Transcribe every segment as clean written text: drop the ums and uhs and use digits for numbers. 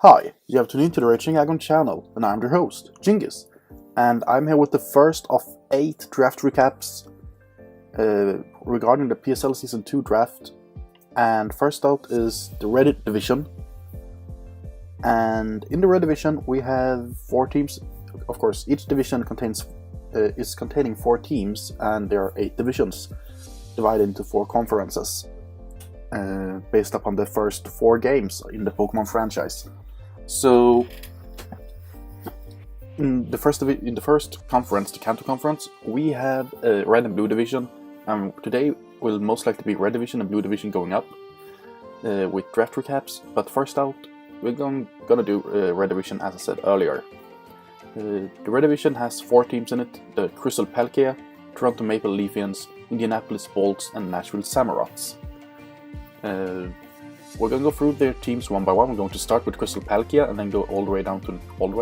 Hi, you have tuned into the Raging Aggron Channel, and I'm your host, Djingis. And I'm here with the first of 8 draft recaps regarding the PSL Season 2 draft. And first out is the Red Division. And in the Red Division we have 4 teams. Of course, each division is containing 4 teams, and there are 8 divisions divided into 4 conferences based upon the first 4 games in the Pokemon franchise. So, in the first conference, the Kanto Conference, we have a Red and Blue Division. Today will most likely be Red Division and Blue Division going up with draft recaps. But first out, we're gonna do Red Division as I said earlier. The Red Division has 4 teams in it: the Crystal Palkia, Toronto Maple Leafians, Indianapolis Bolts, and Nashville Samurats. We're going to go through their teams one by one. We're going to start with Crystal Palkia and then go all the way down to and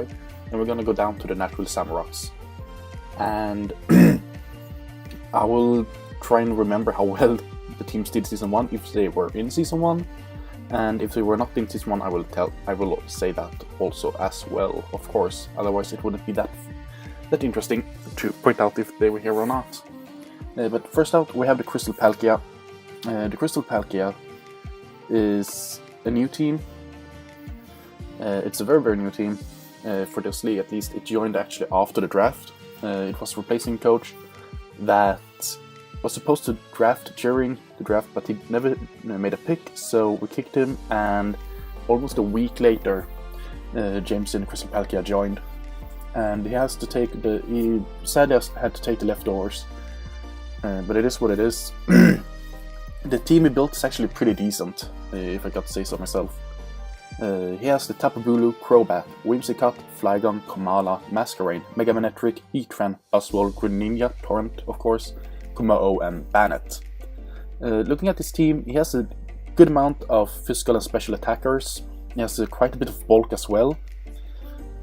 we're going to go down to the Nashville Samurats. And I will try and remember how well the teams did Season 1, if they were in Season 1, and if they were not in Season 1, I will say that also as well, of course. Otherwise, it wouldn't be that interesting to point out if they were here or not. But first out, we have the Crystal Palkia. The Crystal Palkia is a new team. It's a very, very new team for this league. At least it joined actually after the draft. It was replacing coach that was supposed to draft during the draft, but he never made a pick, so we kicked him, and almost a week later James in Crystal Palkia joined, and he sadly had to take the leftovers, but it is what it is. The team he built is actually pretty decent, if I got to say so myself. He has the Tapu Bulu, Crobat, Whimsicott, Flygon, Komala, Masquerain, Mega Manectric, Heatran, Buzzwole, Greninja, Torrent, of course, Kumo-O, and Bannet. Looking at his team, he has a good amount of physical and special attackers. He has quite a bit of bulk as well.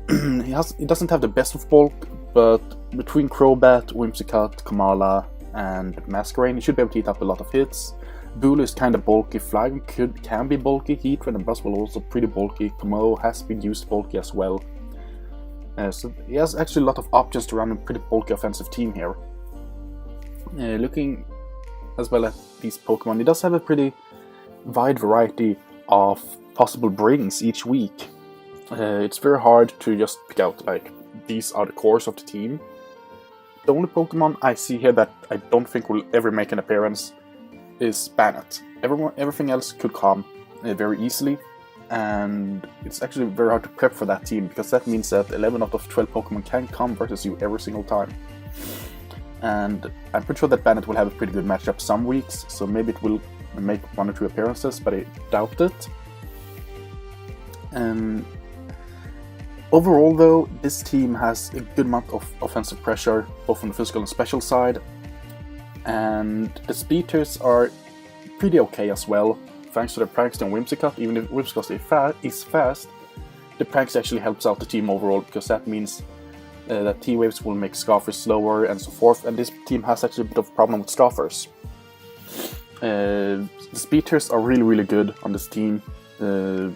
He doesn't have the best of bulk, but between Crobat, Whimsicott, Komala, and Masquerain, he should be able to eat up a lot of hits. Bulu is kind of bulky, Flygon can be bulky, Heatran and Buzzwole also pretty bulky, Kumo has been used bulky as well. So he has actually a lot of options to run a pretty bulky offensive team here. Looking as well at these Pokemon, he does have a pretty wide variety of possible brings each week. It's very hard to just pick out, like, these are the cores of the team. The only Pokemon I see here that I don't think will ever make an appearance is Bannet. Everything else could come very easily, and it's actually very hard to prep for that team, because that means that 11 out of 12 Pokemon can come versus you every single time. And I'm pretty sure that Bannet will have a pretty good matchup some weeks, so maybe it will make 1 or 2 appearances, but I doubt it. Overall though, this team has a good amount of offensive pressure, both on the physical and special side, and the speeders are pretty okay as well, thanks to the Prankster and Whimsicott. Even if Whimsicott is fast, the Prankster actually helps out the team overall, because that means that T-Waves will make Scoffers slower and so forth, and this team has actually a bit of a problem with Scoffers. The speeders are really, really good on this team. The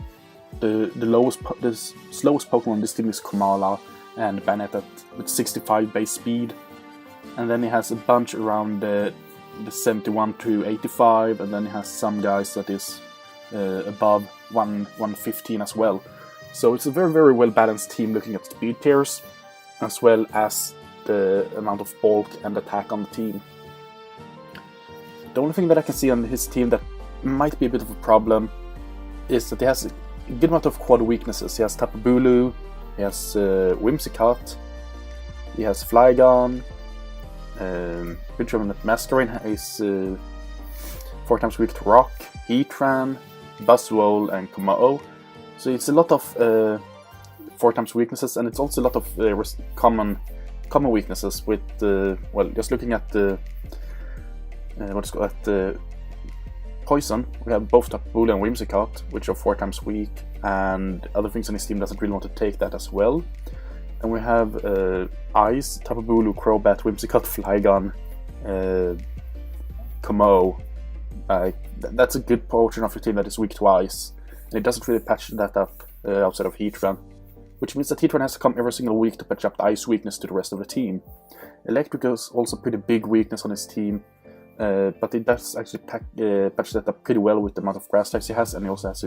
slowest Pokemon on this team is Komala and Bannet with 65 base speed, and then he has a bunch around the 71 to 85, and then he has some guys that is above 115 as well. So it's a very, very well balanced team looking at speed tiers, as well as the amount of bulk and attack on the team. The only thing that I can see on his team that might be a bit of a problem is that he has a good amount of quad weaknesses. He has Tapu Bulu, he has Whimsicott, he has Flygon, Masquerain is 4 times weak to Rock, Heatran, Buzzwole, and Kumo-O. So it's a lot of 4 times weaknesses, and it's also a lot of common weaknesses with just looking at the Poison, we have both Tapu Bulu and Whimsicott, which are 4 times weak, and other things on his team doesn't really want to take that as well. And we have Ice, Tapu Bulu, Crobat, Whimsicott, Flygon, Kumo. That's a good portion of your team that is weak to Ice. And it doesn't really patch that up outside of Heatran, which means that Heatran has to come every single week to patch up the ice weakness to the rest of the team. Electric is also a pretty big weakness on his team, but it does actually patch that up pretty well with the amount of grass types he has, and he also has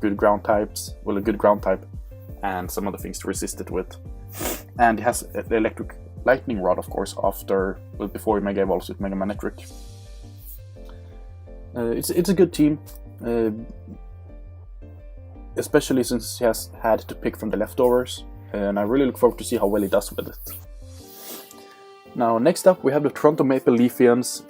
good ground types, well, a good ground type, and some other things to resist it with. And he has the electric lightning rod, of course, before he Mega Evolves with Mega Manectric. It's a good team, especially since he has had to pick from the leftovers, and I really look forward to see how well he does with it. Now, next up we have the Toronto Maple Leafians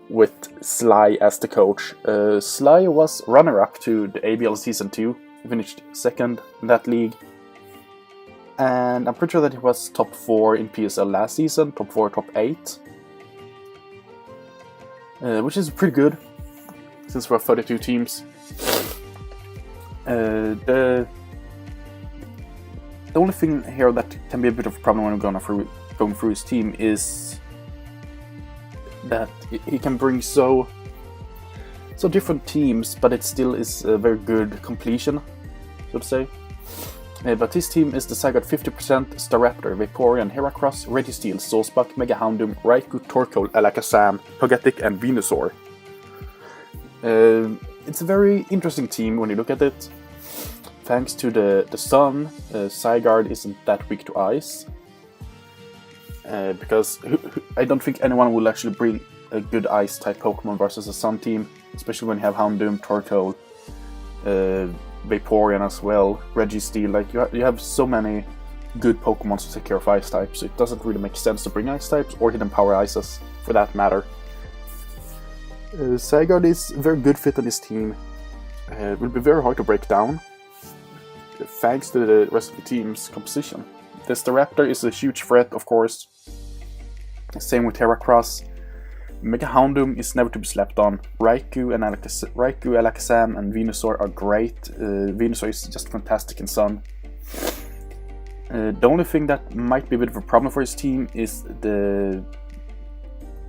with Sly as the coach. Sly was runner-up to the ABL Season 2, he finished second in that league, and I'm pretty sure that he was top 4 in PSL last season, top 4, top 8, which is pretty good, since we have 32 teams. The only thing here that can be a bit of a problem when we're going through his team is that he can bring so different teams, but it still is a very good completion, so to say. But his team is the Zygarde 50%, Staraptor, Vaporeon, Heracross, Registeel, Sawsbuck, Mega Houndoom, Raikou, Torkoal, Alakazam, Togetic, and Venusaur. It's a very interesting team when you look at it. Thanks to the sun, Zygarde isn't that weak to ice. Because I don't think anyone will actually bring a good ice-type Pokemon versus a sun team, especially when you have Houndoom, Torkoal, Vaporeon as well, Registeel. Like you have so many good Pokemon to take care of ice types, so it doesn't really make sense to bring ice types or hidden power ices for that matter. Zygarde is a very good fit on his team. It will be very hard to break down, thanks to the rest of the team's composition. The Staraptor is a huge threat, of course. Same with Heracross. Mega Houndoom is never to be slept on. Raikou, Alakazam, and Venusaur are great. Venusaur is just fantastic in Sun. The only thing that might be a bit of a problem for his team is the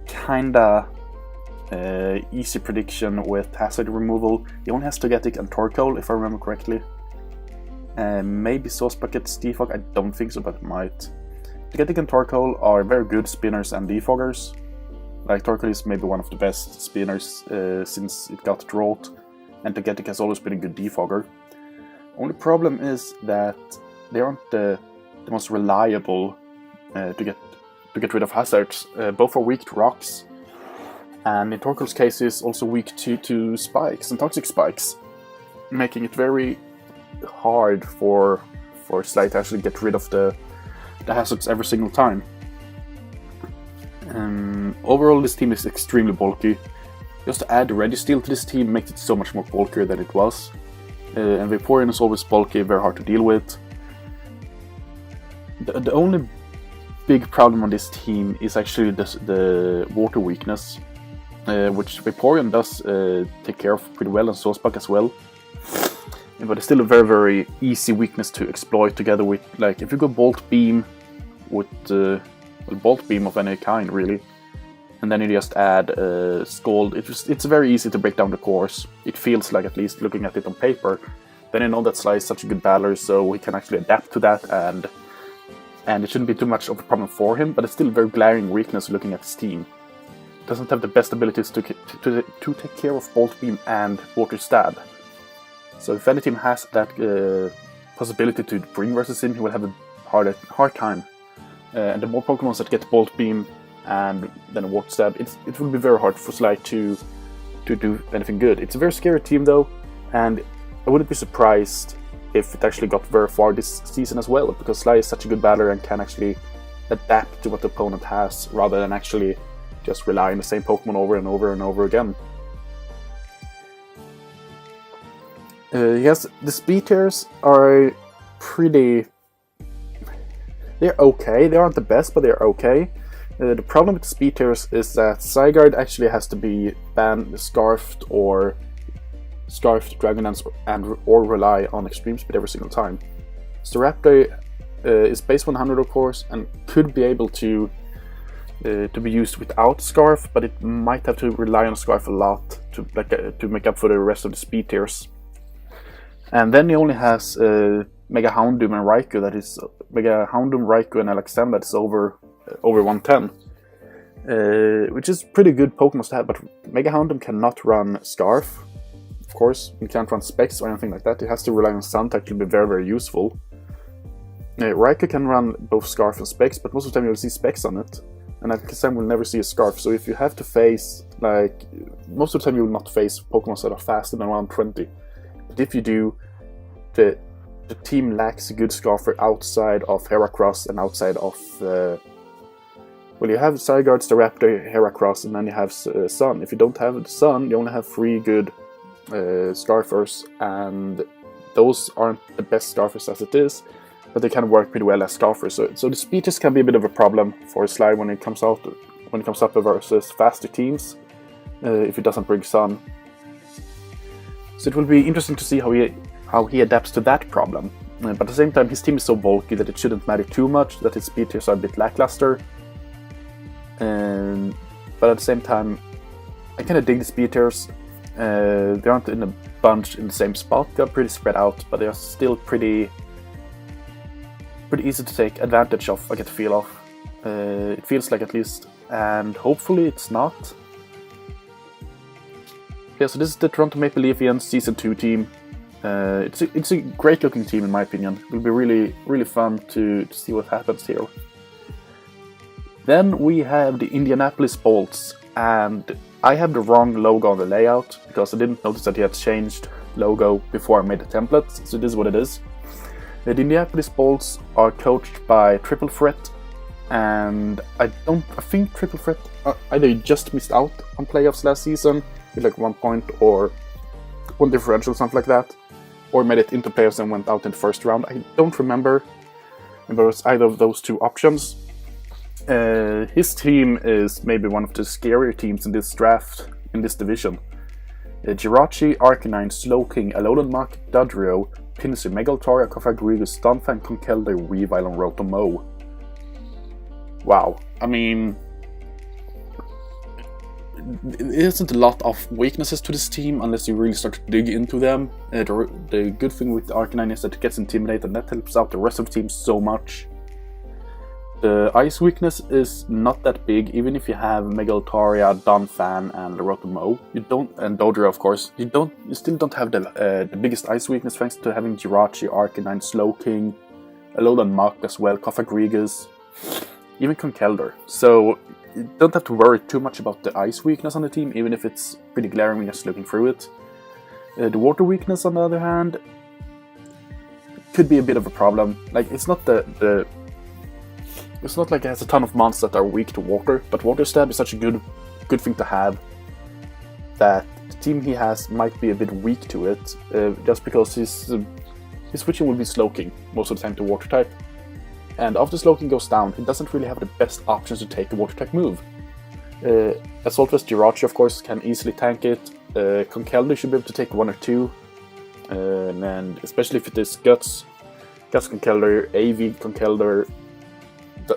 kinda easy prediction with hazard removal. He only has Togetic and Torkoal, if I remember correctly. Maybe Sawsbuck gets Defog, I don't think so, but it might. Togetic and Torkoal are very good spinners and defoggers. Like, Torkoal is maybe one of the best spinners since it got Drought, and Togetic has always been a good defogger. Only problem is that they aren't the most reliable to get rid of hazards. Both are weak to rocks, and in Torkoal's case is also weak to spikes and toxic spikes, making it very hard for Sly to actually get rid of the hazards every single time. Overall, this team is extremely bulky. Just to add the Registeel to this team makes it so much more bulkier than it was. And Vaporeon is always bulky, very hard to deal with. The only big problem on this team is actually the water weakness, which Vaporeon does take care of pretty well, and Sawsbuck as well. But it's still a very, very easy weakness to exploit together with, like, if you go Bolt Beam with Bolt Beam of any kind, really, and then you just add Scald, it's very easy to break down the course. It feels like, at least looking at it on paper. Then you know that Sly is such a good battler, so he can actually adapt to that, and it shouldn't be too much of a problem for him, but it's still a very glaring weakness looking at his team. Doesn't have the best abilities to take care of Bolt Beam and Water Stab. So if any team has that possibility to bring versus him, he will have a hard time. And the more Pokemon that get Bolt Beam and then Water Stab, it will be very hard for Sly to do anything good. It's a very scary team though, and I wouldn't be surprised if it actually got very far this season as well, because Sly is such a good battler and can actually adapt to what the opponent has, rather than actually just rely on the same Pokemon over and over and over again. Yes, the speed tiers are pretty... They're okay. They aren't the best, but they're okay. The problem with the speed tiers is that Zygarde actually has to be Scarfed, Dragonlance, or rely on Extreme Speed every single time. Staraptor is base 100, of course, and could be able to be used without Scarf, but it might have to rely on Scarf a lot to make up for the rest of the speed tiers. And then he only has Mega Houndoom and Raikou, that is Mega Houndoom, Raikou, and Alakazam that is over 110. Which is pretty good Pokemon to have, but Mega Houndoom cannot run Scarf. Of course, it can't run Specs or anything like that. It has to rely on Sun to actually be very, very useful. Raikou can run both Scarf and Specs, but most of the time you'll see Specs on it. And Alakazam will never see a Scarf, so if you have to face, like, most of the time you will not face Pokemon that are faster than 120. But if you do, the team lacks a good Scarfer outside of Heracross and outside of... well, you have Zygarde, Staraptor, Heracross, and then you have Sun. If you don't have the Sun, you only have 3 good Scarfers, and those aren't the best Scarfers as it is, but they kind of work pretty well as Scarfers. So the speed test can be a bit of a problem for Slide when it comes up versus faster teams, if it doesn't bring Sun. So it will be interesting to see how he adapts to that problem. But at the same time, his team is so bulky that it shouldn't matter too much that his speed tests are a bit lackluster. But at the same time, I kind of dig the speed tiers. They aren't in a bunch in the same spot. They're pretty spread out, but they are still pretty easy to take advantage of, I get the feel of. It feels like, at least, and hopefully it's not. Yeah, so this is the Toronto Maple Leafs Season 2 team. It's a great looking team in my opinion. It will be really, really fun to see what happens here. Then we have the Indianapolis Bolts, and I have the wrong logo on the layout because I didn't notice that he had changed logo before I made the template, so this is what it is. The Indianapolis Bolts are coached by Triple Threat, and I think Triple Threat either just missed out on playoffs last season with like 1 point or 1 differential, something like that, or made it into playoffs and went out in the first round. I don't remember if it was either of those 2 options. His team is maybe one of the scarier teams in this draft, in this division. Jirachi, Arcanine, Slowking, Alolan Mach, Dodrio, Pinsir, Megaltar, Cofagrigus, Stunfang, Conkeldurr, Weavile, and Rotom-Mow. Wow, I mean... There isn't a lot of weaknesses to this team unless you really start to dig into them. The good thing with Arcanine is that it gets intimidated, and that helps out the rest of the team so much. The ice weakness is not that big, even if you have Megaltaria, Donphan, and Rotom-Mow. You don't, and Dodrio, of course. You still don't have the biggest ice weakness thanks to having Jirachi, Arcanine, Slowking, Alolan Mach as well, Cofagrigus, even Conkeldurr. So you don't have to worry too much about the ice weakness on the team, even if it's pretty glaring when you're just looking through it. The water weakness, on the other hand, could be a bit of a problem. Like, it's not it's not like it has a ton of monsters that are weak to water, but Water Stab is such a good thing to have that the team he has might be a bit weak to it, just because his switching will be Slowking most of the time to Water type. And after Slowking goes down, he doesn't really have the best options to take a Water type move. Assault Vest Jirachi, of course, can easily tank it. Conkeldurr should be able to take 1 or 2, and especially if it is Guts Conkeldurr, AV Conkeldurr.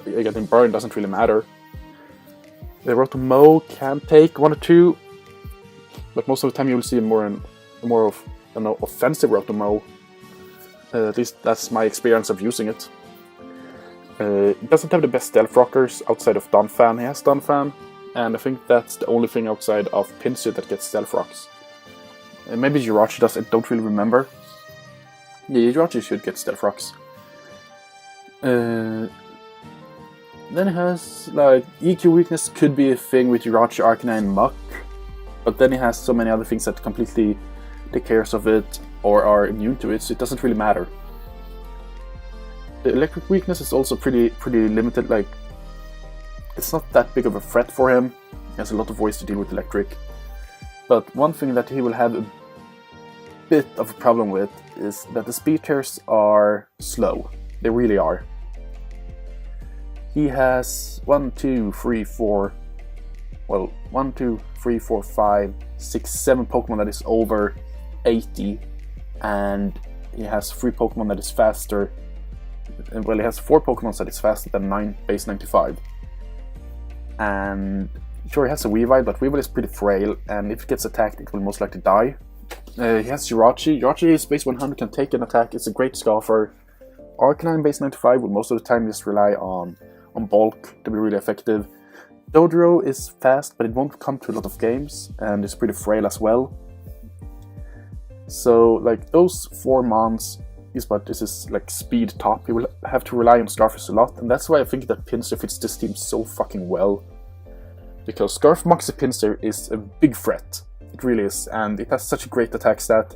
Getting burned doesn't really matter. The Rotom-Mow can take 1 or 2, but most of the time you will see more of an offensive Rotom-Mow. At least that's my experience of using it. It doesn't have the best stealth rockers outside of Donphan. He has Donphan, and I think that's the only thing outside of Pinsir that gets stealth rocks. Maybe Jirachi does, I don't really remember. Yeah, Jirachi should get stealth rocks. Then it has, like, EQ weakness could be a thing with Jirachi, Arcanine, and Mach, but then it has so many other things that completely take care of it or are immune to it, so it doesn't really matter. The electric weakness is also pretty limited. Like, it's not that big of a threat for him. He has a lot of ways to deal with electric. But one thing that he will have a bit of a problem with is that the speed tears are slow. They really are. He has 1, 2, 3, 4, 5, 6, 7 Pokemon that is over 80, and he has 3 Pokemon that is faster. Well, he has 4 Pokemon that is faster than base 95. And sure, he has a Weavile, but Weavile is pretty frail, and if it gets attacked, it will most likely die. He has Jirachi. Jirachi is base 100, can take an attack. It's a great Scarfer. Arcanine base 95 will most of the time just rely on bulk to be really effective. Dodrio is fast, but it won't come to a lot of games, and it's pretty frail as well. So, like, those 4 mons is what this is, like, speed top. You will have to rely on Scarfers a lot, and that's why I think that Pinsir fits this team so fucking well. Because Scarf Moxie Pinsir is a big threat. It really is, and it has such a great attack stat,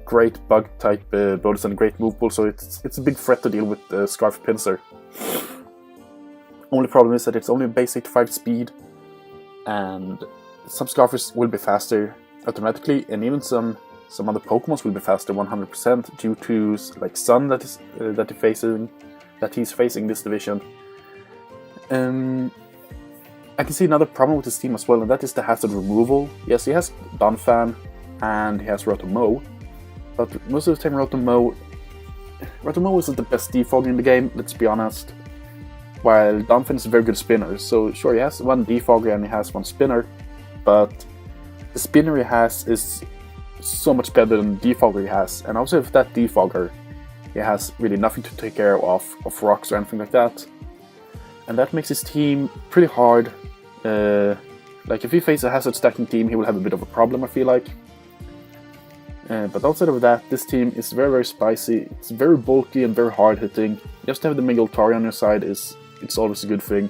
great bug type bonus, and a great move pool, so it's a big threat to deal with Scarf Pinsir. Only problem is that it's only base 85 speed, and some Scarfers will be faster automatically, and even some other Pokemons will be faster 100% due to like Sun that he's facing this division. I can see another problem with this team as well, and that is the hazard removal. Yes, he has Donphan and he has Rotom-Mow, but most of the time Rotom-Mow isn't the best defog in the game, let's be honest. While Donphan is a very good spinner, so sure, he has 1 defogger and he has 1 spinner, but the spinner he has is so much better than the defogger he has, and also with that defogger, he has really nothing to take care of rocks or anything like that. And that makes his team pretty hard. Like, if he faces a hazard stacking team, he will have a bit of a problem, I feel like. But outside of that, this team is very, very spicy. It's very bulky and very hard hitting. Just to have the Megalitari on your side it's always a good thing.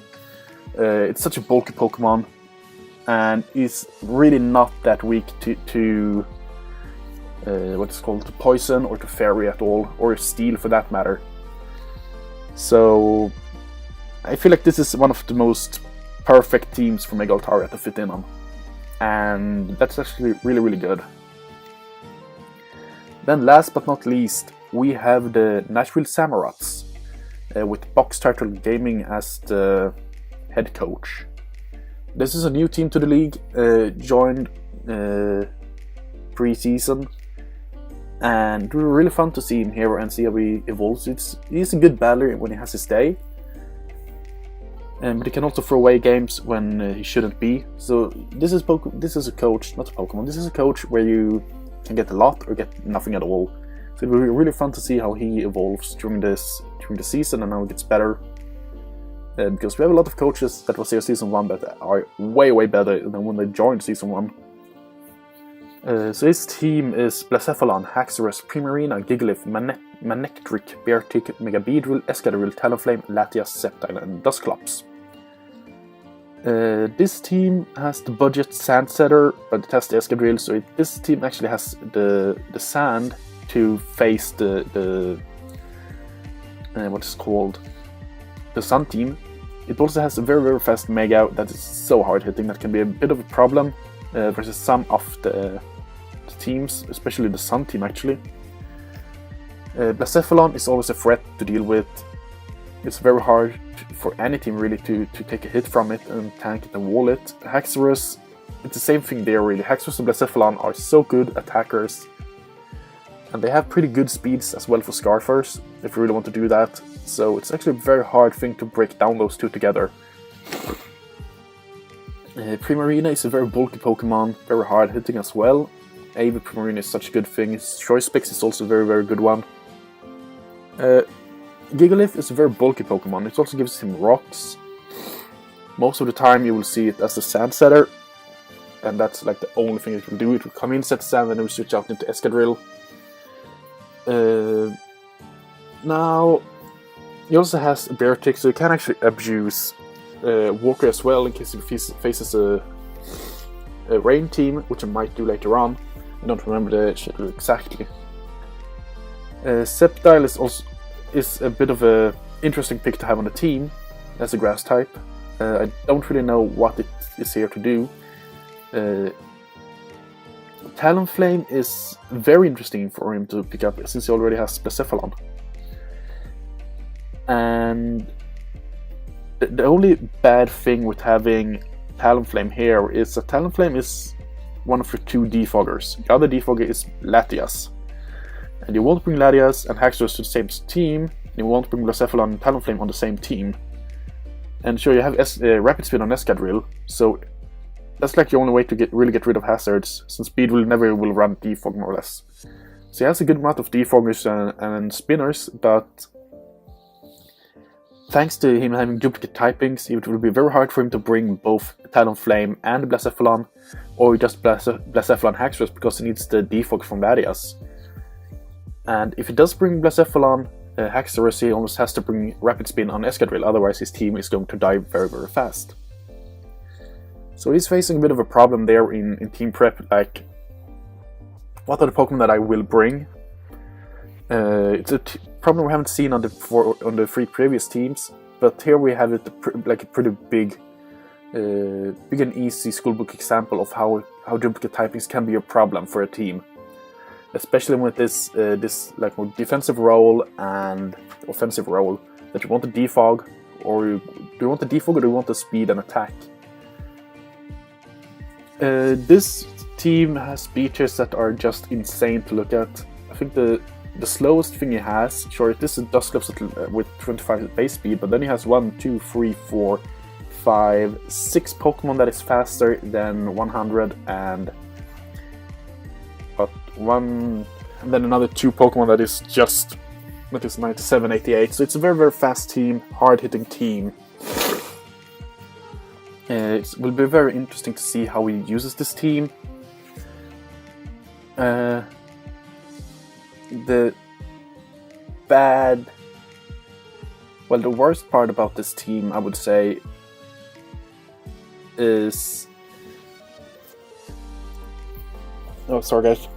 It's such a bulky Pokemon, and is really not that weak to what's called to poison or to fairy at all, or steel for that matter. So I feel like this is one of the most perfect teams for Megalitari to fit in on, and that's actually really, really good. Then last but not least, we have the Nashville Samurats, with Box Turtle Gaming as the head coach. This is a new team to the league, joined pre-season, and it was really fun to see him here and see how he evolves. He's a good battler when he has his day, but he can also throw away games when he shouldn't be. So this is a coach, not a Pokemon. This is a coach where you can get a lot or get nothing at all. So it will be really fun to see how he evolves during the season and how it gets better. Because we have a lot of coaches that was here season 1 that are way, way better than when they joined season 1. So his team is Blacephalon, Haxorus, Primarina, Gigalith, Manectric, Beartic, Megabeedrill, Escadrille, Talonflame, Latias, Sceptile, and Dusclops. This team has the budget Sandsetter, but it has the Escadrille, so this team actually has the sand to face the what is called the Sun team. It also has a very, very fast Mega that is so hard hitting that can be a bit of a problem versus some of the teams, especially the Sun team actually. Blacephalon is always a threat to deal with. It's very hard for any team really to take a hit from it and tank it and wall it. Haxorus, it's the same thing there really. Haxorus and Blacephalon are so good attackers, and they have pretty good speeds as well for Scarfers, if you really want to do that. So it's actually a very hard thing to break down those two together. Primarina is a very bulky Pokemon, very hard hitting as well. AV Primarina is such a good thing. Its Choice Specs is also a very, very good one. Gigalith is a very bulky Pokemon. It also gives him rocks. Most of the time you will see it as a Sand Setter, and that's like the only thing it will do. It will come in, set sand, and it will switch out into Escadrille. Now, he also has a Beartic, so he can actually abuse Walker as well in case he faces a Rain team, which I might do later on. I don't remember the schedule exactly. Sceptile is a bit of a interesting pick to have on the team as a grass type. I don't really know what it is here to do. Talonflame is very interesting for him to pick up since he already has Blacephalon. And the only bad thing with having Talonflame here is that Talonflame is one of the 2 defoggers. The other defogger is Latias. And you won't bring Latias and Haxorus to the same team, and you won't bring Blacephalon and Talonflame on the same team. And sure, you have Rapid Spin on Escadrille, so that's like the only way to really get rid of hazards, since speed will never run defog more or less. So he has a good amount of defoggers and spinners, but thanks to him having duplicate typings, it will be very hard for him to bring both Talonflame and Blacephalon, or just Blacephalon Haxorus, because he needs the defog from Latias. And if he does bring Blacephalon Haxorus, he almost has to bring Rapid Spin on Escadrille, otherwise his team is going to die very, very fast. So he's facing a bit of a problem there in team prep, like, what are the Pokemon that I will bring? It's a problem we haven't seen on the 3 previous teams, but here we have it like a pretty big and easy schoolbook example of how duplicate typings can be a problem for a team, especially with this more defensive role and offensive role that you want to defog, or do you want the defog or do you want the speed and attack? This team has speeches that are just insane to look at. I think the slowest thing he has, sure, this is Dusclops with 25 base speed, but then he has 1, 2, 3, 4, 5, 6 Pokemon that is faster than 100, and then another 2 Pokemon that is 97, 88. So it's a very, very fast team, hard-hitting team. It will be very interesting to see how he uses this team. The worst part about this team, I would say, is... Oh, sorry guys.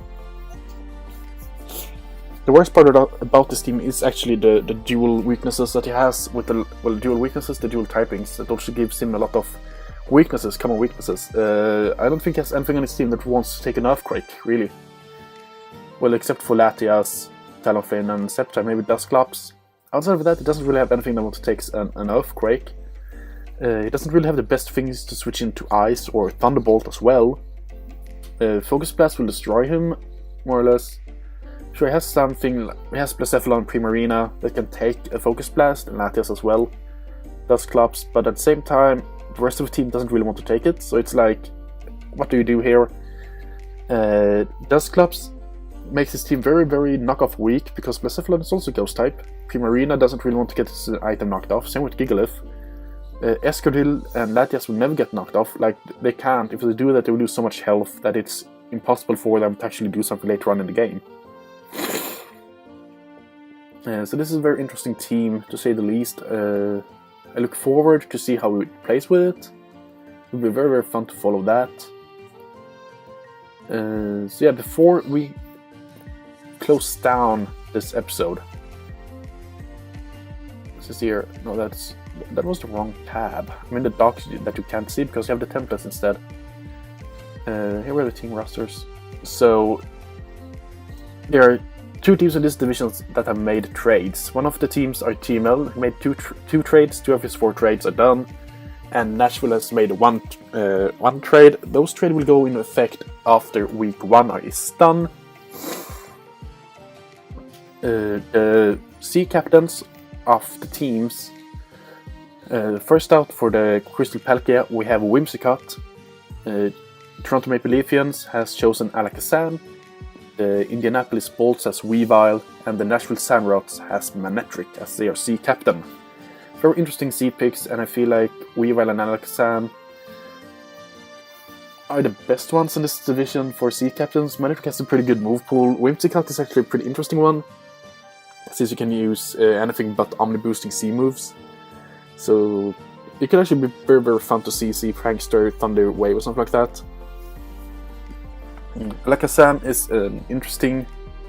The worst part about this team is actually the dual weaknesses that he has with the dual typings. That also gives him a lot of common weaknesses. I don't think he has anything on his team that wants to take an Earthquake, really. Well, except for Latias, Talonflame, and Sceptile, maybe Dusclops. Outside of that, it doesn't really have anything that wants to take an Earthquake. It doesn't really have the best things to switch into Ice or Thunderbolt as well. Focus Blast will destroy him, more or less. Sure, he has something. He has Blacephalon and Primarina that can take a Focus Blast, and Latias as well. Dusclops, but at the same time, the rest of the team doesn't really want to take it, so it's like, what do you do here? Dusclops makes his team very, very knockoff weak, because Blacephalon is also Ghost type. Primarina doesn't really want to get his item knocked off, same with Gigalith. Escadrille and Latias will never get knocked off, like, they can't. If they do that, they will lose so much health that it's impossible for them to actually do something later on in the game. So this is a very interesting team, to say the least. I look forward to see how he plays with it. It will be very, very fun to follow that. So yeah, before we close down this episode, this is here. No, that was the wrong tab. I'm in the docs that you can't see because you have the templates instead. Here are the team rosters. So there are 2 teams in this division that have made trades. One of the teams are Team L, who made two trades. 2 of his 4 trades are done, and Nashville has made one trade. Those trades will go into effect after week 1 is done. The C captains of the teams. First out for the Crystal Palkia, we have Whimsicott. Toronto Maple Leafs has chosen Alakazam. The Indianapolis Bolts has Weavile, and the Nashville Sandrots has Manectric as their C captain. Very interesting C picks, and I feel like Weavile and Alakazam are the best ones in this division for C captains. Manectric has a pretty good move pool. Whimsicott is actually a pretty interesting one, since you can use anything but Omni-boosting C moves. So it could actually be very, very fun to see Prankster, Thunder Wave or something like that. Alakazam is an interesting,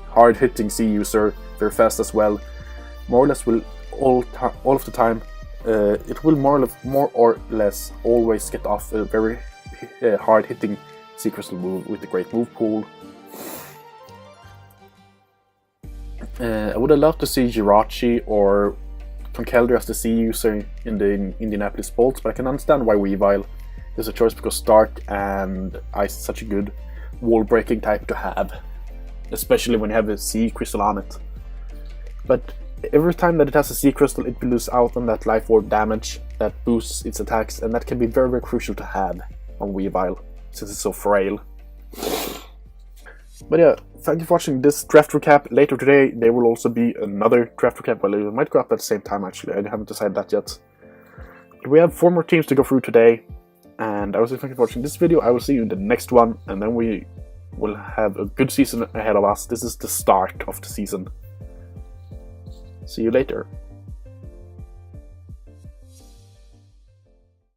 hard-hitting C user, very fast as well. More or less will all of the time, it will more or less always get off a very hard-hitting C Crystal move with a great move pool. I would have loved to see Jirachi or Conkeldurr as the C user in the Indianapolis Bolts, but I can understand why Weavile is a choice, because Stark and Ice is such a good wall-breaking type to have, especially when you have a C Crystal on it. But every time that it has a C Crystal, it will lose out on that Life Orb damage that boosts its attacks, and that can be very, very crucial to have. on Weavile, since it's so frail. But yeah, thank you for watching this draft recap. Later today there will also be another draft recap. Well, it might go up at the same time actually, I haven't decided that yet. But we have 4 more teams to go through today, and I was thank you for watching this video. I will see you in the next one, and then we will have a good season ahead of us. This is the start of the season. See you later.